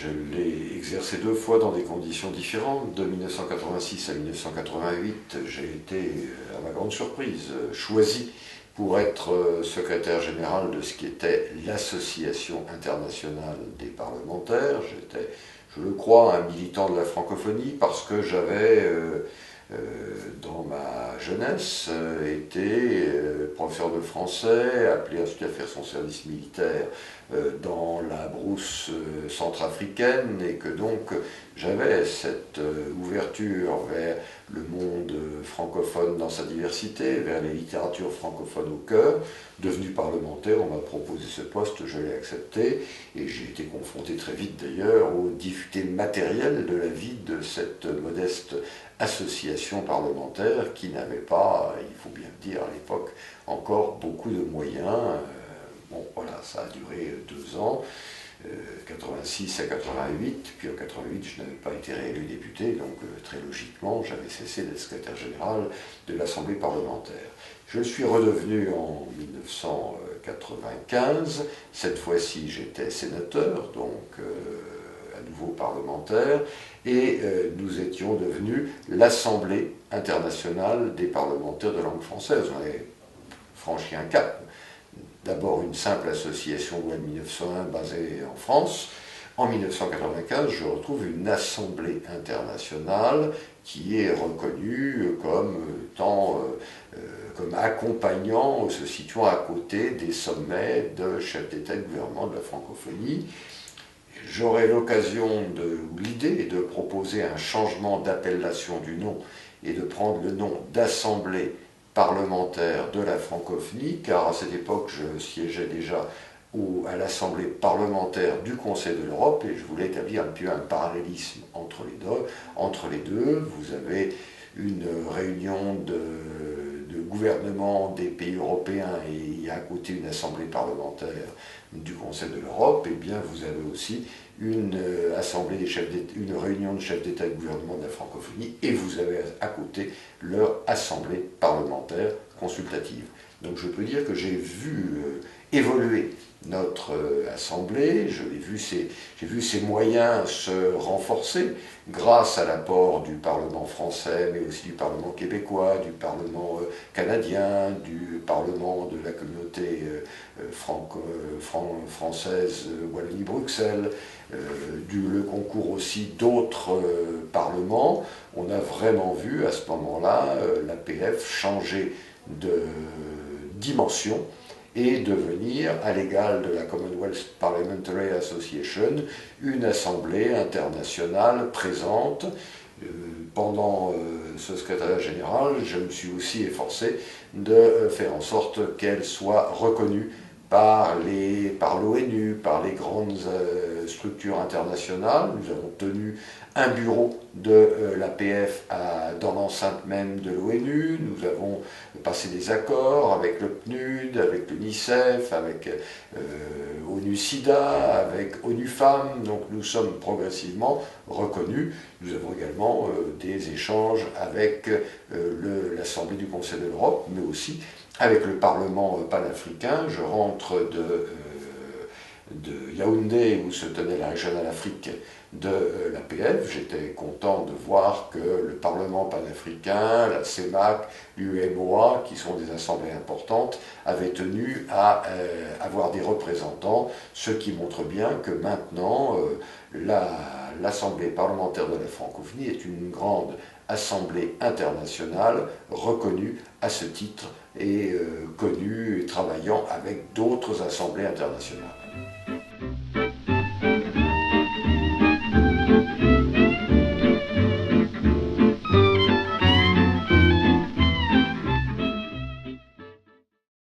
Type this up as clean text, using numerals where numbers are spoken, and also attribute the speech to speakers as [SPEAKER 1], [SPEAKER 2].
[SPEAKER 1] Je l'ai exercé 2 fois dans des conditions différentes. De 1986 à 1988, j'ai été, à ma grande surprise, choisi pour être secrétaire général de ce qui était l'Association internationale des parlementaires. J'étais, je le crois, un militant de la francophonie parce que j'avais, dans ma jeunesse, été professeur de français, appelé ensuite à faire son service militaire dans la brousse centrafricaine, et que donc j'avais cette ouverture vers le monde francophone dans sa diversité, vers les littératures francophones au cœur. Devenu parlementaire, on m'a proposé ce poste, je l'ai accepté, et j'ai été confronté très vite d'ailleurs aux difficultés matérielles de la vie de cette modeste association parlementaire qui n'avait pas, il faut bien le dire à l'époque, encore beaucoup de moyens. Bon, voilà, ça a duré 2 ans, 86 à 88, puis en 88 je n'avais pas été réélu député, donc très logiquement j'avais cessé d'être secrétaire général de l'Assemblée parlementaire. Je le suis redevenu en 1995, cette fois-ci j'étais sénateur, donc à nouveau parlementaire, et nous étions devenus l'Assemblée internationale des parlementaires de langue française. On avait franchi un cap. D'abord une simple association loi de 1901 basée en France. En 1995, je retrouve une assemblée internationale qui est reconnue comme comme accompagnant, se situant à côté des sommets de chefs d'État et de gouvernement de la francophonie. J'aurai l'idée de proposer un changement d'appellation du nom et de prendre le nom d'Assemblée parlementaire de la francophonie, car à cette époque je siégeais déjà à l'Assemblée parlementaire du Conseil de l'Europe et je voulais établir un parallélisme entre les deux. Vous avez une réunion de gouvernement des pays européens et à côté une assemblée parlementaire du Conseil de l'Europe, et bien vous avez aussi une réunion de chefs d'État et de gouvernement de la francophonie, et vous avez à côté leur assemblée parlementaire consultative. Donc je peux dire que j'ai vu évoluer notre assemblée, j'ai vu ses moyens se renforcer grâce à l'apport du Parlement français, mais aussi du Parlement québécois, du Parlement canadien, du Parlement de la communauté française Wallonie-Bruxelles, le concours aussi d'autres parlements. On a vraiment vu à ce moment-là l'APF changer de dimension et devenir, à l'égal de la Commonwealth Parliamentary Association, une assemblée internationale présente. Pendant ce secrétariat général, je me suis aussi efforcé de faire en sorte qu'elle soit reconnue par l'ONU, par les grandes structures internationales. Nous avons tenu un bureau de l'APF dans l'enceinte même de l'ONU. Nous avons passé des accords avec le PNUD, avec l'UNICEF, avec ONU-SIDA, avec ONU Femmes. Donc nous sommes progressivement reconnus. Nous avons également des échanges avec l'Assemblée du Conseil de l'Europe, mais aussi avec le Parlement panafricain. Je rentre de Yaoundé, où se tenait la régionale Afrique de l'APF. J'étais content de voir que le Parlement panafricain, la CEMAC, l'UEMOA, qui sont des assemblées importantes, avaient tenu à avoir des représentants, ce qui montre bien que maintenant l'Assemblée parlementaire de la francophonie est une grande assemblée internationale reconnue à ce titre et connue et travaillant avec d'autres assemblées internationales.